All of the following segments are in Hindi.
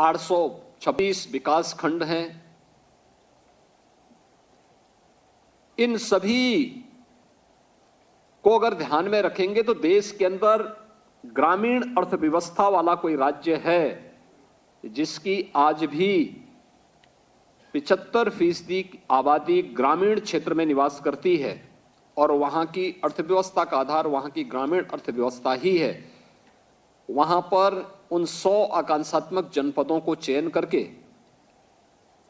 826 विकास खंड हैं। इन सभी को अगर ध्यान में रखेंगे तो देश के अंदर ग्रामीण अर्थव्यवस्था वाला कोई राज्य है जिसकी आज भी 75% आबादी ग्रामीण क्षेत्र में निवास करती है और वहां की अर्थव्यवस्था का आधार वहां की ग्रामीण अर्थव्यवस्था ही है। वहां पर उन 100 आकांक्षात्मक जनपदों को चयन करके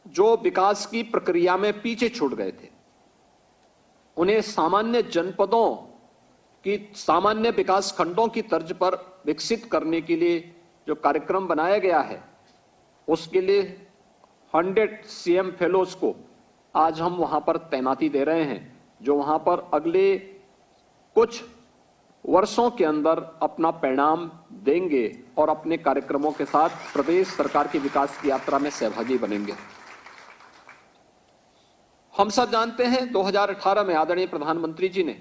जो विकास की प्रक्रिया में पीछे छूट गए थे, उन्हें सामान्य जनपदों की सामान्य विकास खंडों की तर्ज पर विकसित करने के लिए जो कार्यक्रम बनाया गया है, उसके लिए 100 सीएम फेलोज को आज हम वहां पर तैनाती दे रहे हैं, जो वहां पर अगले कुछ वर्षों के अंदर अपना परिणाम देंगे और अपने कार्यक्रमों के साथ प्रदेश सरकार की विकास की यात्रा में सहभागी बनेंगे। हम सब जानते हैं 2018 में आदरणीय प्रधानमंत्री जी ने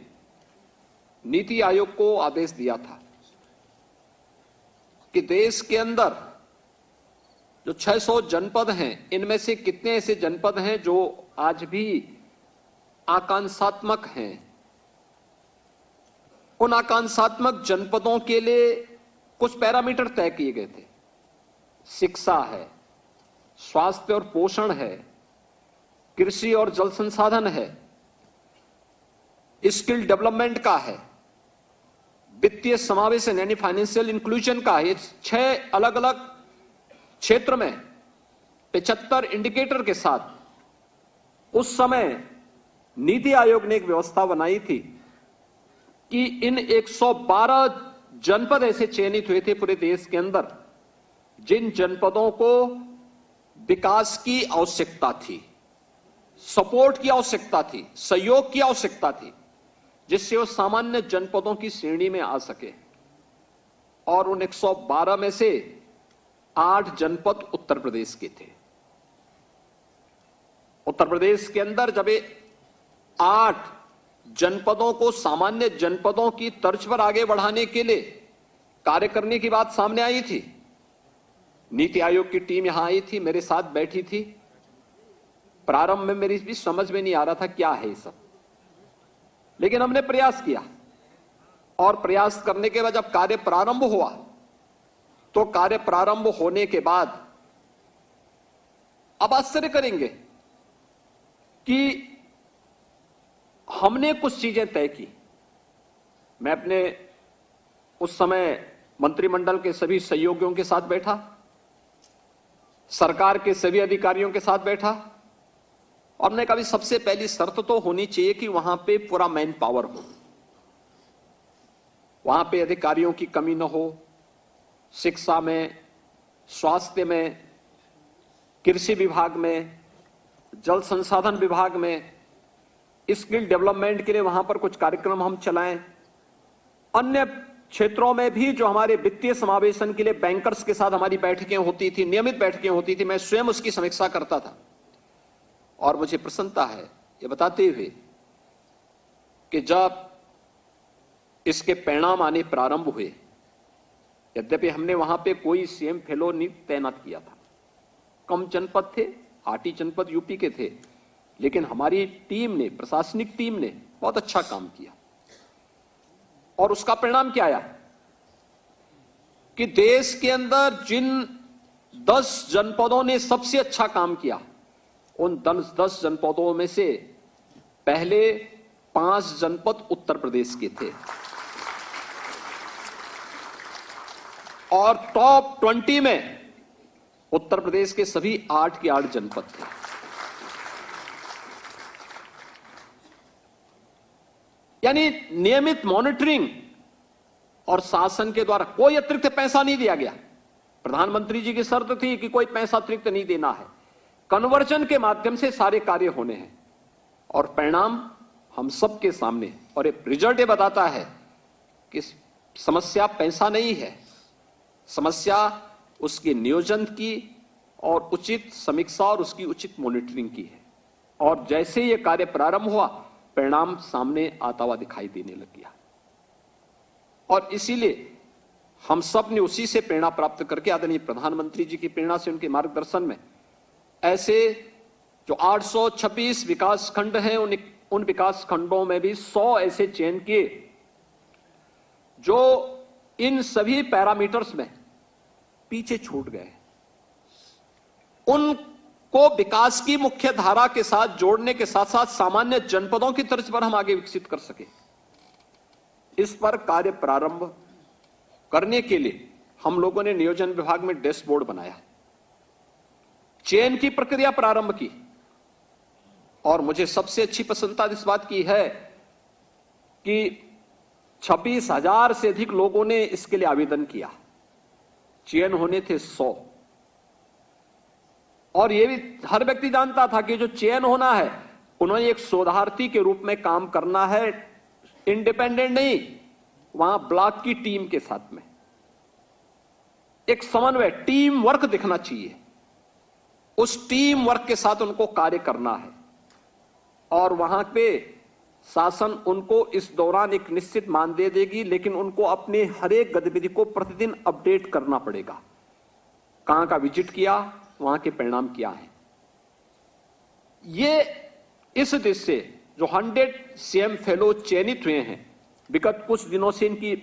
नीति आयोग को आदेश दिया था कि देश के अंदर जो 600 जनपद हैं, इनमें से कितने ऐसे जनपद हैं जो आज भी आकांक्षात्मक हैं। उन आकांक्षात्मक जनपदों के लिए कुछ पैरामीटर तय किए गए थे। शिक्षा है, स्वास्थ्य और पोषण है, कृषि और जल संसाधन है, स्किल डेवलपमेंट का है, वित्तीय समावेशन यानी फाइनेंशियल इंक्लूजन का है। ये 6 अलग अलग क्षेत्र में 75 इंडिकेटर के साथ उस समय नीति आयोग ने एक व्यवस्था बनाई थी कि इन 112 जनपद ऐसे चयनित हुए थे पूरे देश के अंदर जिन जनपदों को विकास की आवश्यकता थी, सपोर्ट की आवश्यकता थी, सहयोग की आवश्यकता थी, जिससे वो सामान्य जनपदों की श्रेणी में आ सके। और उन 112 में से 8 जनपद उत्तर प्रदेश के थे। उत्तर प्रदेश के अंदर जब 8 जनपदों को सामान्य जनपदों की तर्ज पर आगे बढ़ाने के लिए कार्य करने की बात सामने आई थी, नीति आयोग की टीम यहां आई थी, मेरे साथ बैठी थी। प्रारंभ में मेरी भी समझ में नहीं आ रहा था क्या है ये सब, लेकिन हमने प्रयास किया और प्रयास करने के बाद जब कार्य प्रारंभ हुआ तो कार्य प्रारंभ होने के बाद अब आश्चर्य करेंगे कि हमने कुछ चीजें तय की। मैं अपने उस समय मंत्रिमंडल के सभी सहयोगियों के साथ बैठा, सरकार के सभी अधिकारियों के साथ बैठा और मैंने कहा सबसे पहली शर्त तो होनी चाहिए कि वहां पे पूरा मैन पावर हो, वहां पे अधिकारियों की कमी न हो, शिक्षा में, स्वास्थ्य में, कृषि विभाग में, जल संसाधन विभाग में, स्किल डेवलपमेंट के लिए वहां पर कुछ कार्यक्रम हम चलाएं। अन्य क्षेत्रों में भी जो हमारे वित्तीय समावेशन के लिए बैंकर्स के साथ हमारी बैठकें होती थी, नियमित बैठकें होती थी, मैं स्वयं उसकी समीक्षा करता था। और मुझे प्रसन्नता है ये बताते हुए कि जब इसके परिणाम आने प्रारंभ हुए, यद्यपि हमने वहां पे कोई सीएम फेलो नहीं तैनात किया था, कम जनपद थे, 8 ही जनपद यूपी के थे, लेकिन हमारी टीम ने, प्रशासनिक टीम ने बहुत अच्छा काम किया। और उसका परिणाम क्या आया कि देश के अंदर जिन 10 जनपदों ने सबसे अच्छा काम किया, उन 10 जनपदों में से पहले 5 जनपद उत्तर प्रदेश के थे और टॉप 20 में उत्तर प्रदेश के सभी 8 के 8 जनपद थे। यानी नियमित मॉनिटरिंग और शासन के द्वारा कोई अतिरिक्त पैसा नहीं दिया गया। प्रधानमंत्री जी की शर्त थी कि कोई पैसा अतिरिक्त नहीं देना है, कन्वर्जन के माध्यम से सारे कार्य होने हैं और परिणाम हम सबके सामने। और ये रिजल्ट ये बताता है कि समस्या पैसा नहीं है, समस्या उसके नियोजन की और उचित समीक्षा और उसकी उचित मॉनिटरिंग की है। और जैसे ये कार्य प्रारंभ हुआ, परिणाम सामने आता हुआ दिखाई देने लग गया। और इसीलिए हम सब ने उसी से प्रेरणा प्राप्त करके आदरणीय प्रधानमंत्री जी की प्रेरणा से, उनके मार्गदर्शन में ऐसे जो 826 विकास खंड हैं, उन विकास खंडों में भी 100 ऐसे चयन किए जो इन सभी पैरामीटर्स में पीछे छूट गए। उनको विकास की मुख्य धारा के साथ जोड़ने के साथ साथ सामान्य जनपदों की तर्ज पर हम आगे विकसित कर सके, इस पर कार्य प्रारंभ करने के लिए हम लोगों ने नियोजन विभाग में डैशबोर्ड बनाया, चयन की प्रक्रिया प्रारंभ की। और मुझे सबसे अच्छी प्रसन्नता इस बात की है कि 26,000 से अधिक लोगों ने इसके लिए आवेदन किया। चयन होने थे 100, और यह भी हर व्यक्ति जानता था कि जो चयन होना है उन्होंने एक शोधार्थी के रूप में काम करना है, इंडिपेंडेंट नहीं, वहां ब्लॉक की टीम के साथ में एक समन्वय, टीम वर्क दिखना चाहिए। उस टीम वर्क के साथ उनको कार्य करना है, और वहां पे शासन उनको इस दौरान एक निश्चित मानदेय देगी, लेकिन उनको अपने हर एक गतिविधि को प्रतिदिन अपडेट करना पड़ेगा। कहां का विजिट किया, वहां के परिणाम क्या है। ये इस देश से जो 100 सीएम फेलो चयनित हुए हैं, विगत कुछ दिनों से इनकी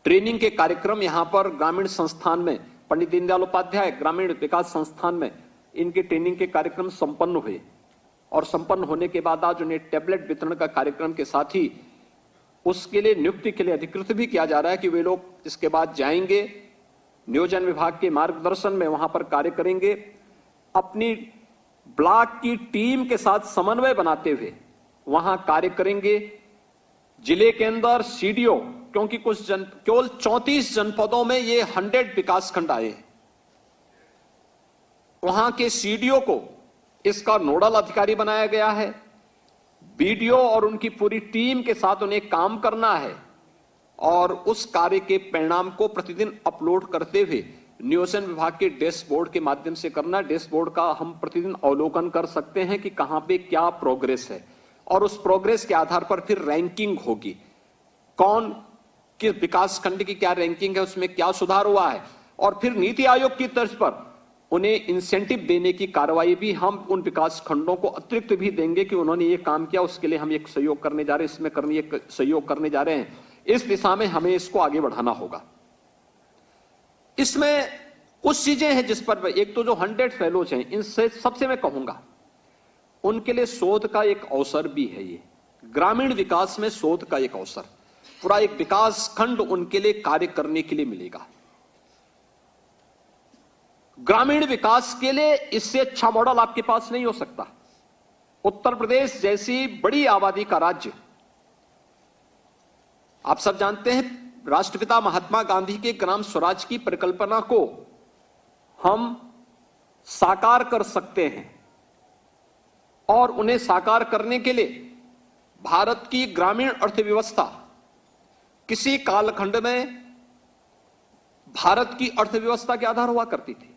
ट्रेनिंग के कार्यक्रम यहां पर ग्रामीण संस्थान में, पंडित दीनदयाल उपाध्याय ग्रामीण विकास संस्थान में इनके ट्रेनिंग के कार्यक्रम संपन्न हुए, और संपन्न होने के बाद आज उन्हें टैबलेट वितरण का कार्यक्रम के साथ ही उसके लिए नियुक्ति के लिए अधिकृत भी किया जा रहा है कि वे लोग इसके बाद जाएंगे, नियोजन विभाग के मार्गदर्शन में वहां पर कार्य करेंगे, अपनी ब्लॉक की टीम के साथ समन्वय बनाते हुए वहां कार्य करेंगे। जिले के अंदर सीडीओ, क्योंकि केवल 34 जनपदों में ये 100 विकास खंड आए हैं, वहां के सीडीओ को इसका नोडल अधिकारी बनाया गया है। बीडीओ और उनकी पूरी टीम के साथ उन्हें काम करना है, और उस कार्य के परिणाम को प्रतिदिन अपलोड करते हुए नियोजन विभाग के डैशबोर्ड के माध्यम से करना। डैशबोर्ड का हम प्रतिदिन अवलोकन कर सकते हैं कि कहां पे क्या प्रोग्रेस है, और उस प्रोग्रेस के आधार पर फिर रैंकिंग होगी, कौन किस विकास खंड की क्या रैंकिंग है, उसमें क्या सुधार हुआ है, और फिर नीति आयोग की तर्ज पर उन्हें इंसेंटिव देने की कार्रवाई भी हम उन विकास खंडों को अतिरिक्त भी देंगे कि उन्होंने ये काम किया, उसके लिए हम एक सहयोग करने जा रहे हैं, इसमें करने एक सहयोग करने जा रहे हैं। इस दिशा में हमें इसको आगे बढ़ाना होगा। इसमें कुछ चीजें हैं जिस पर, एक तो जो 100 फेलोज हैं, इनसे सबसे मैं कहूंगा उनके लिए शोध का एक अवसर भी है। ये ग्रामीण विकास में शोध का एक अवसर, पूरा एक विकास खंड उनके लिए कार्य करने के लिए मिलेगा। ग्रामीण विकास के लिए इससे अच्छा मॉडल आपके पास नहीं हो सकता। उत्तर प्रदेश जैसी बड़ी आबादी का राज्य, आप सब जानते हैं, राष्ट्रपिता महात्मा गांधी के ग्राम स्वराज की परिकल्पना को हम साकार कर सकते हैं, और उन्हें साकार करने के लिए भारत की ग्रामीण अर्थव्यवस्था किसी कालखंड में भारत की अर्थव्यवस्था के आधार हुआ करती थी।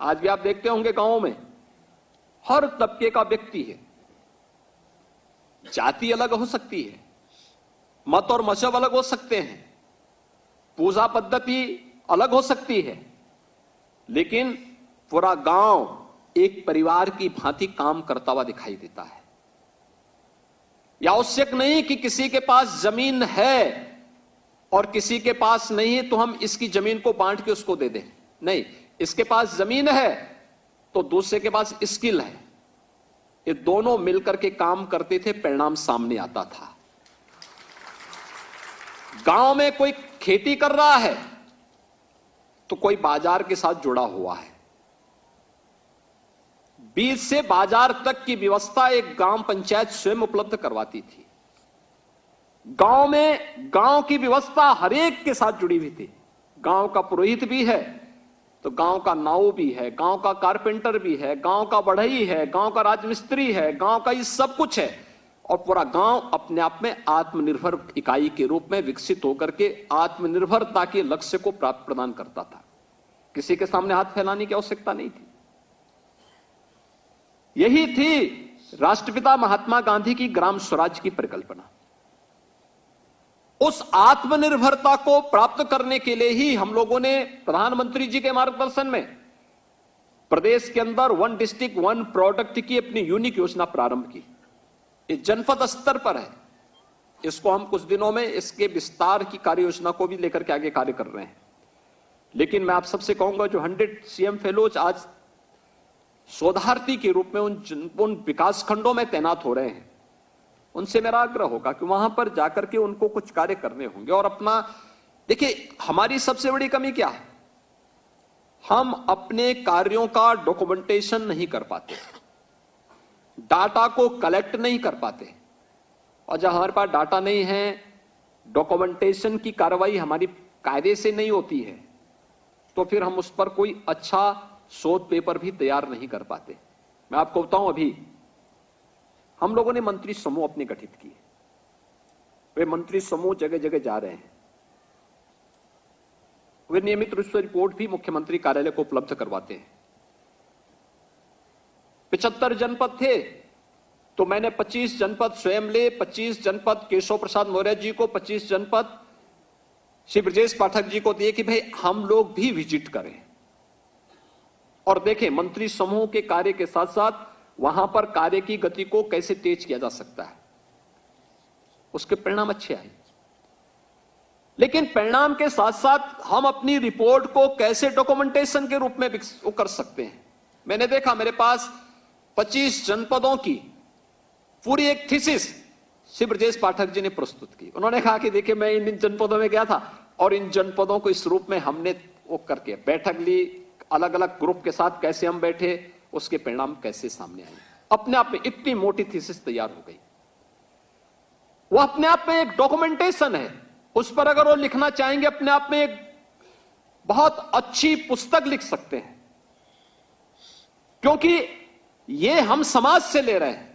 आज भी आप देखते होंगे गांवों में हर तबके का व्यक्ति है, जाति अलग हो सकती है, मत और मजहब अलग हो सकते हैं, पूजा पद्धति अलग हो सकती है, लेकिन पूरा गांव एक परिवार की भांति काम करता हुआ दिखाई देता है। यह आवश्यक नहीं कि किसी के पास जमीन है और किसी के पास नहीं है तो हम इसकी जमीन को बांट के उसको दे दें, नहीं, इसके पास जमीन है तो दूसरे के पास स्किल है, ये दोनों मिलकर के काम करते थे, परिणाम सामने आता था। गांव में कोई खेती कर रहा है तो कोई बाजार के साथ जुड़ा हुआ है, बीज से बाजार तक की व्यवस्था एक ग्राम पंचायत स्वयं उपलब्ध करवाती थी। गांव में गांव की व्यवस्था हर एक के साथ जुड़ी हुई थी। गांव का पुरोहित भी है तो गांव का नाऊ भी है, गांव का कारपेंटर भी है, गांव का बढ़ई है, गांव का राजमिस्त्री है, गांव का ये सब कुछ है, और पूरा गांव अपने आप में आत्मनिर्भर इकाई के रूप में विकसित होकर के आत्मनिर्भरता के लक्ष्य को प्राप्त प्रदान करता था। किसी के सामने हाथ फैलाने की आवश्यकता नहीं थी। यही थी राष्ट्रपिता महात्मा गांधी की ग्राम स्वराज की परिकल्पना। उस आत्मनिर्भरता को प्राप्त करने के लिए ही हम लोगों ने प्रधानमंत्री जी के मार्गदर्शन में प्रदेश के अंदर 1 डिस्ट्रिक्ट 1 प्रोडक्ट की अपनी यूनिक योजना प्रारंभ की। ये जनपद स्तर पर है। इसको हम कुछ दिनों में इसके विस्तार की कार्य योजना को भी लेकर के आगे कार्य कर रहे हैं। लेकिन मैं आप सबसे कहूंगा, जो 100 सीएम फेलोज आज शोधार्थी के रूप में उन विकास खंडों में तैनात हो रहे हैं, उनसे मेरा आग्रह होगा कि वहां पर जाकर के उनको कुछ कार्य करने होंगे। और अपना देखिए, हमारी सबसे बड़ी कमी क्या है, हम अपने कार्यों का डॉक्यूमेंटेशन नहीं कर पाते, डाटा को कलेक्ट नहीं कर पाते। और जब हमारे पास डाटा नहीं है, डॉक्यूमेंटेशन की कार्रवाई हमारी कायदे से नहीं होती है, तो फिर हम उस पर कोई अच्छा शोध पेपर भी तैयार नहीं कर पाते। मैं आपको बताऊं, अभी हम लोगों ने मंत्री समूह अपने गठित किए। वे मंत्री समूह जगह जगह जा रहे हैं। वे नियमित रूप से रिपोर्ट भी मुख्यमंत्री कार्यालय को उपलब्ध करवाते हैं। 75 जनपद थे, तो मैंने 25 जनपद स्वयं ले, 25 जनपद केशव प्रसाद मौर्य जी को, 25 जनपद श्री ब्रजेश पाठक जी को दिए कि भाई हम लोग भी विजिट करें और देखें मंत्री समूह के कार्य के साथ साथ वहां पर कार्य की गति को कैसे तेज किया जा सकता है। उसके परिणाम अच्छे आए, लेकिन परिणाम के साथ साथ हम अपनी रिपोर्ट को कैसे डॉक्यूमेंटेशन के रूप में कर सकते हैं। मैंने देखा, मेरे पास 25 जनपदों की पूरी एक थीसिस श्री ब्रजेश पाठक जी ने प्रस्तुत की। उन्होंने कहा कि देखिए, मैं इन जनपदों में गया था और इन जनपदों को इस रूप में हमने वो करके बैठक ली, अलग अलग ग्रुप के साथ कैसे हम बैठे, उसके परिणाम कैसे सामने आए। अपने आप में इतनी मोटी थीसिस तैयार हो गई। वो अपने आप में एक डॉक्यूमेंटेशन है। उस पर अगर वो लिखना चाहेंगे, अपने आप में एक बहुत अच्छी पुस्तक लिख सकते हैं, क्योंकि ये हम समाज से ले रहे हैं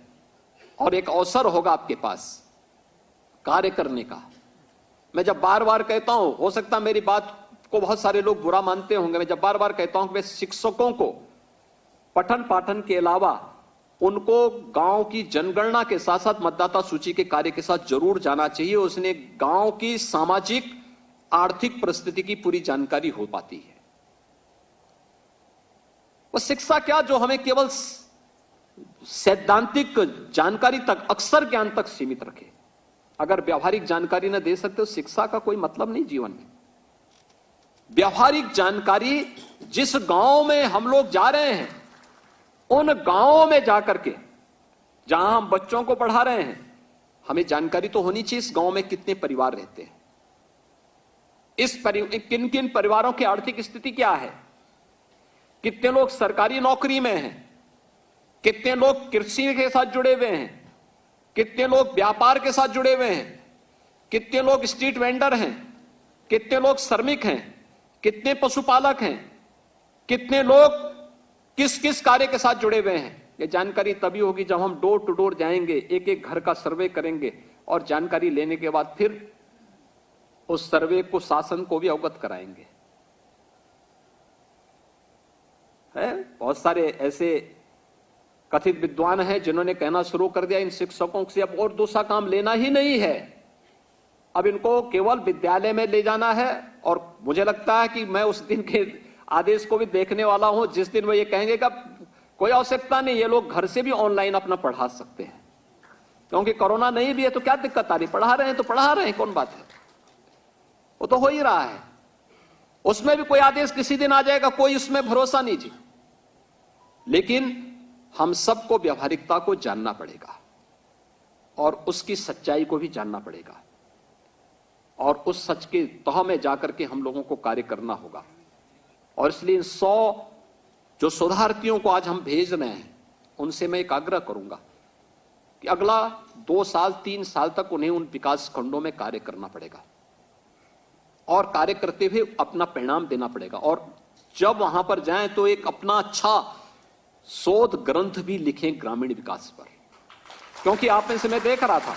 और एक अवसर होगा आपके पास कार्य करने का। मैं जब बार बार कहता हूं, हो सकता है मेरी बात को बहुत सारे लोग बुरा मानते होंगे, मैं जब बार बार कहता हूं कि शिक्षकों को पठन पाठन के अलावा उनको गांव की जनगणना के साथ साथ मतदाता सूची के कार्य के साथ जरूर जाना चाहिए। उसने गांव की सामाजिक आर्थिक परिस्थिति की पूरी जानकारी हो पाती है। वो शिक्षा क्या जो हमें केवल सैद्धांतिक जानकारी तक, अक्षर ज्ञान तक सीमित रखे। अगर व्यवहारिक जानकारी न दे सकते तो शिक्षा का कोई मतलब नहीं जीवन में। व्यवहारिक जानकारी, जिस गांव में हम लोग जा रहे हैं, उन गांवों में जाकर के जहां हम बच्चों को पढ़ा रहे हैं, हमें जानकारी तो होनी चाहिए इस गांव में कितने परिवार रहते हैं, किन किन परिवारों की आर्थिक स्थिति क्या है, कितने लोग सरकारी नौकरी में हैं, कितने लोग कृषि के साथ जुड़े हुए हैं, कितने लोग व्यापार के साथ जुड़े हुए हैं, कितने लोग स्ट्रीट वेंडर हैं, कितने लोग श्रमिक हैं, कितने पशुपालक हैं, कितने लोग किस किस कार्य के साथ जुड़े हुए हैं। ये जानकारी तभी होगी जब हम डोर टू डोर जाएंगे, एक एक घर का सर्वे करेंगे और जानकारी लेने के बाद फिर उस सर्वे को शासन को भी अवगत कराएंगे। है बहुत सारे ऐसे कथित विद्वान हैं जिन्होंने कहना शुरू कर दिया, इन शिक्षकों से अब और दूसरा काम लेना ही नहीं है, अब इनको केवल विद्यालय में ले जाना है। और मुझे लगता है कि मैं उस दिन के आदेश को भी देखने वाला हूं जिस दिन वो ये कहेंगे कि कोई आवश्यकता नहीं, ये लोग घर से भी ऑनलाइन अपना पढ़ा सकते हैं, क्योंकि कोरोना नहीं भी है तो क्या दिक्कत आ रही, पढ़ा रहे हैं तो पढ़ा रहे हैं, कौन बात है, वो तो हो ही रहा है। उसमें भी कोई आदेश किसी दिन आ जाएगा, कोई उसमें भरोसा नहीं जी। लेकिन हम सबको व्यवहारिकता को जानना पड़ेगा और उसकी सच्चाई को भी जानना पड़ेगा और उस सच के तह में जाकर के हम लोगों को कार्य करना होगा। और इसलिए 100 जो शोधार्थियों को आज हम भेज रहे हैं, उनसे मैं एक आग्रह करूंगा कि अगला 2 साल 3 साल तक उन्हें उन विकास खंडों में कार्य करना पड़ेगा और कार्य करते हुए अपना परिणाम देना पड़ेगा। और जब वहां पर जाएं तो एक अपना अच्छा शोध ग्रंथ भी लिखें ग्रामीण विकास पर, क्योंकि आप में से मैं देख रहा था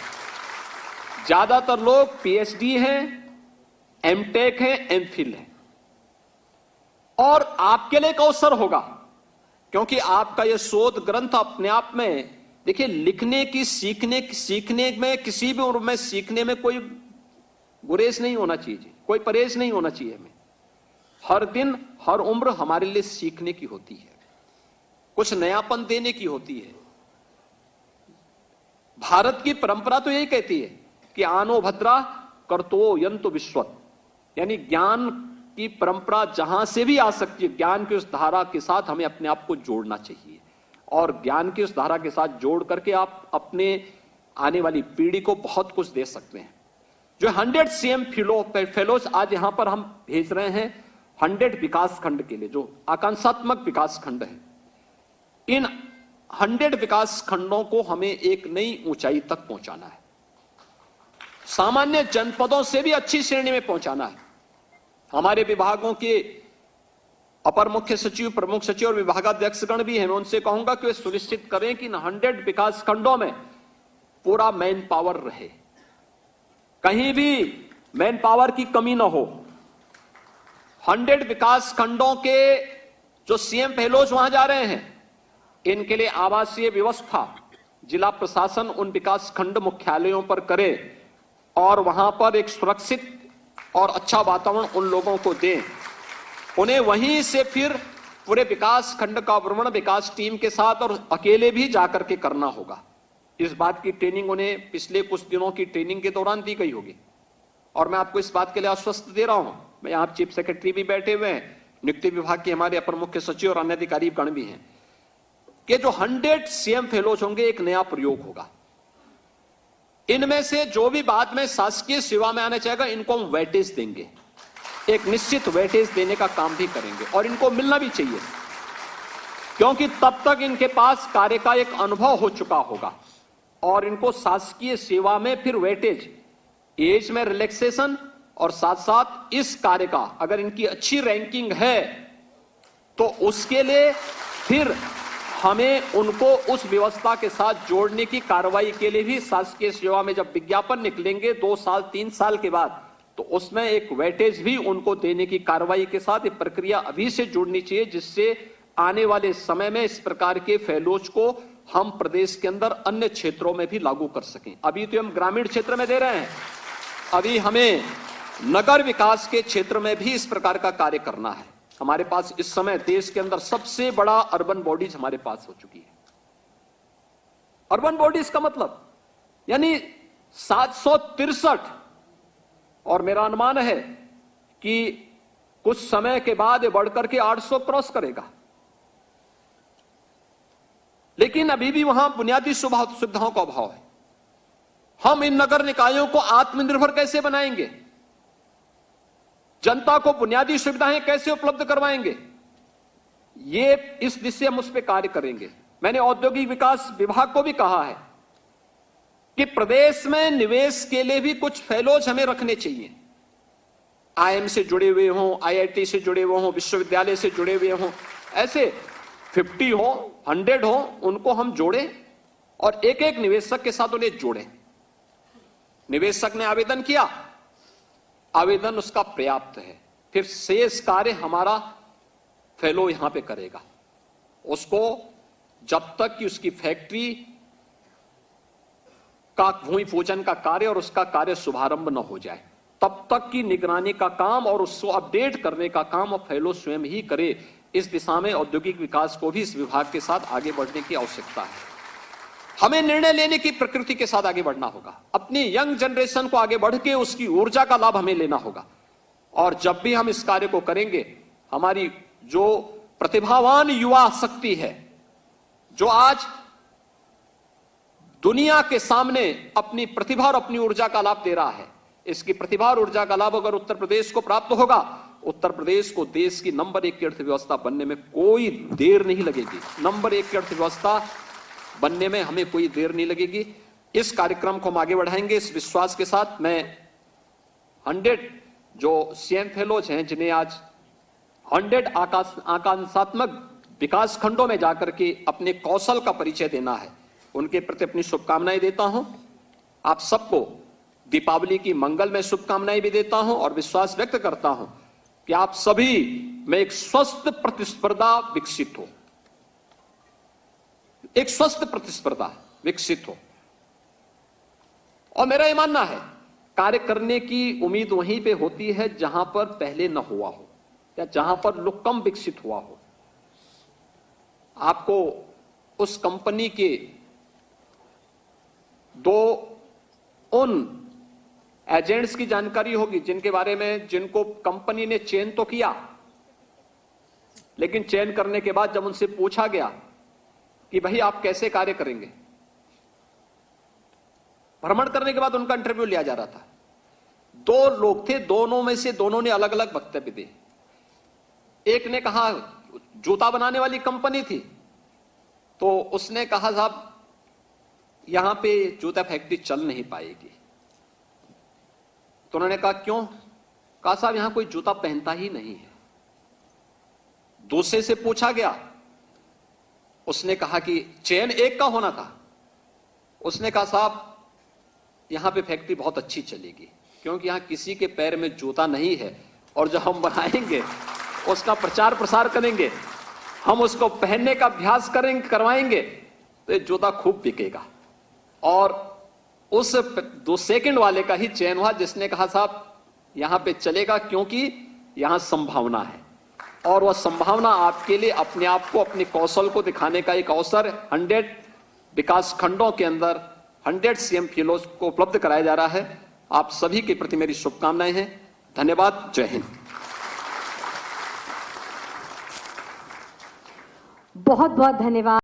ज्यादातर लोग पीएचडी हैं, एमटेक हैं, एमफिल हैं। और आपके लिए एक अवसर होगा, क्योंकि आपका यह शोध ग्रंथ अपने आप में, देखिए, लिखने की सीखने में, किसी भी उम्र में सीखने में कोई गुरेज नहीं होना चाहिए, कोई परहेज नहीं होना चाहिए हमें। हर दिन हर उम्र हमारे लिए सीखने की होती है, कुछ नयापन देने की होती है। भारत की परंपरा तो यही कहती है कि आनो भद्रा कर्तो यंतो विश्वत, यानी ज्ञान की परंपरा जहां से भी आ सकती है, ज्ञान की उस धारा के साथ हमें अपने आप को जोड़ना चाहिए, और ज्ञान की उस धारा के साथ जोड़ करके आप अपने आने वाली पीढ़ी को बहुत कुछ दे सकते हैं। जो 100 सीएम फेलोज आज यहां पर हम भेज रहे हैं 100 विकास खंड के लिए, जो आकांक्षात्मक विकास खंड है, इन 100 विकास खंडों को हमें एक नई ऊंचाई तक पहुंचाना है, सामान्य जनपदों से भी अच्छी श्रेणी में पहुंचाना है। हमारे विभागों के अपर मुख्य सचिव, प्रमुख सचिव और विभागाध्यक्षगण भी हैं, मैं उनसे कहूंगा कि वे सुनिश्चित करें कि इन 100 विकास खंडों में पूरा मैन पावर रहे, कहीं भी मैन पावर की कमी ना हो। 100 विकास खंडों के जो सीएम फेलोज वहां जा रहे हैं, इनके लिए आवासीय व्यवस्था जिला प्रशासन उन विकास खंड मुख्यालयों पर करे और वहां पर एक सुरक्षित और अच्छा वातावरण उन लोगों को दें। उन्हें वहीं से फिर पूरे विकास खंड का भ्रमण विकास टीम के साथ और अकेले भी जाकर के करना होगा। इस बात की ट्रेनिंग उन्हें पिछले कुछ दिनों की ट्रेनिंग के दौरान दी गई होगी, और मैं आपको इस बात के लिए आश्वस्त दे रहा हूं। मैं यहां चीफ सेक्रेटरी भी बैठे हुए हैं, नियुक्ति विभाग के हमारे अपर मुख्य सचिव और अन्य अधिकारी गण भी हैं, कि जो 100 सीएम फेलोज होंगे एक नया प्रयोग होगा। इनमें से जो भी बाद में शासकीय सेवा में आना चाहेगा, इनको हम वेटेज देंगे, एक निश्चित वेटेज देने का काम भी करेंगे, और इनको मिलना भी चाहिए, क्योंकि तब तक इनके पास कार्य का एक अनुभव हो चुका होगा, और इनको शासकीय सेवा में फिर वेटेज, एज में रिलैक्सेशन, और साथ साथ इस कार्य का अगर इनकी अच्छी रैंकिंग है तो उसके लिए फिर हमें उनको उस व्यवस्था के साथ जोड़ने की कार्रवाई के लिए भी शासकीय सेवा में जब विज्ञापन निकलेंगे 2 साल 3 साल के बाद, तो उसमें एक वेटेज भी उनको देने की कार्रवाई के साथ ये प्रक्रिया अभी से जुड़नी चाहिए, जिससे आने वाले समय में इस प्रकार के फेलोज को हम प्रदेश के अंदर अन्य क्षेत्रों में भी लागू कर सकें। अभी तो हम ग्रामीण क्षेत्र में दे रहे हैं, अभी हमें नगर विकास के क्षेत्र में भी इस प्रकार का कार्य करना है। हमारे पास इस समय देश के अंदर सबसे बड़ा अर्बन बॉडीज हमारे पास हो चुकी है। अर्बन बॉडीज का मतलब यानी 763, और मेरा अनुमान है कि कुछ समय के बाद ये बढ़कर के 800 क्रॉस करेगा। लेकिन अभी भी वहां बुनियादी सुविधाओं का अभाव है। हम इन नगर निकायों को आत्मनिर्भर कैसे बनाएंगे, जनता को बुनियादी सुविधाएं कैसे उपलब्ध करवाएंगे, ये इस दिशा हम उस पर कार्य करेंगे। मैंने औद्योगिक विकास विभाग को भी कहा है कि प्रदेश में निवेश के लिए भी कुछ फेलोज हमें रखने चाहिए, आईएम से जुड़े हुए हों, आईआईटी से जुड़े हुए हों, विश्वविद्यालय से जुड़े हुए हों, ऐसे 50 हो 100 हो, उनको हम जोड़ें और एक एक निवेशक के साथ उन्हें जोड़ें। निवेशक ने आवेदन किया, आवेदन उसका पर्याप्त है, फिर शेष कार्य हमारा फेलो यहां पे करेगा। उसको जब तक कि उसकी फैक्ट्री का भूमि पूजन का कार्य और उसका कार्य शुभारंभ न हो जाए, तब तक की निगरानी का काम और उसको अपडेट करने का काम और फेलो स्वयं ही करे। इस दिशा में औद्योगिक विकास को भी इस विभाग के साथ आगे बढ़ने की आवश्यकता है। हमें निर्णय लेने की प्रकृति के साथ आगे बढ़ना होगा, अपनी यंग जनरेशन को आगे बढ़ के उसकी ऊर्जा का लाभ हमें लेना होगा। और जब भी हम इस कार्य को करेंगे, हमारी जो प्रतिभावान युवा शक्ति है, जो आज दुनिया के सामने अपनी प्रतिभा और अपनी ऊर्जा का लाभ दे रहा है, इसकी प्रतिभा और ऊर्जा का लाभ अगर उत्तर प्रदेश को प्राप्त होगा, उत्तर प्रदेश को देश की नंबर 1 की अर्थव्यवस्था बनने में कोई देर नहीं लगेगी। नंबर 1 की अर्थव्यवस्था बनने में हमें कोई देर नहीं लगेगी। इस कार्यक्रम को हम आगे बढ़ाएंगे इस विश्वास के साथ। मैं 100 जो सीएम फेलोज हैं, जिन्हें आज 100 आकांक्षात्मक विकास खंडों में जाकर के अपने कौशल का परिचय देना है, उनके प्रति अपनी शुभकामनाएं देता हूं। आप सबको दीपावली की मंगलमय शुभकामनाएं भी देता हूं और विश्वास व्यक्त करता हूं कि आप सभी में एक स्वस्थ प्रतिस्पर्धा विकसित हो, एक स्वस्थ प्रतिस्पर्धा विकसित हो। और मेरा यह मानना है कार्य करने की उम्मीद वहीं पे होती है जहां पर पहले न हुआ हो या जहां पर लोग कम विकसित हुआ हो। आपको उस कंपनी के दो उन एजेंट्स की जानकारी होगी जिनके बारे में जिनको कंपनी ने चयन तो किया, लेकिन चयन करने के बाद जब उनसे पूछा गया कि भाई आप कैसे कार्य करेंगे, भ्रमण करने के बाद उनका इंटरव्यू लिया जा रहा था। दो लोग थे, दोनों में से दोनों ने अलग अलग वक्तव्य दिए। एक ने कहा, जूता बनाने वाली कंपनी थी, तो उसने कहा साहब यहां पे जूता फैक्ट्री चल नहीं पाएगी। तो उन्होंने कहा क्यों? कहा साहब यहां कोई जूता पहनता ही नहीं है। दूसरे से पूछा गया, उसने कहा कि चयन एक का होना था। उसने कहा साहब यहां पे फैक्ट्री बहुत अच्छी चलेगी क्योंकि यहां किसी के पैर में जूता नहीं है, और जब हम बनाएंगे उसका प्रचार प्रसार करेंगे, हम उसको पहनने का अभ्यास करवाएंगे तो ये जूता खूब बिकेगा। और उस 2 सेकंड वाले का ही चयन हुआ जिसने कहा साहब यहां पे चलेगा क्योंकि यहां संभावना है, और वह संभावना आपके लिए अपने आप को, अपने कौशल को दिखाने का एक अवसर 100 विकास खंडों के अंदर 100 सीएम फेलोज को उपलब्ध कराया जा रहा है। आप सभी के प्रति मेरी शुभकामनाएं हैं। धन्यवाद। जय हिंद। बहुत बहुत धन्यवाद।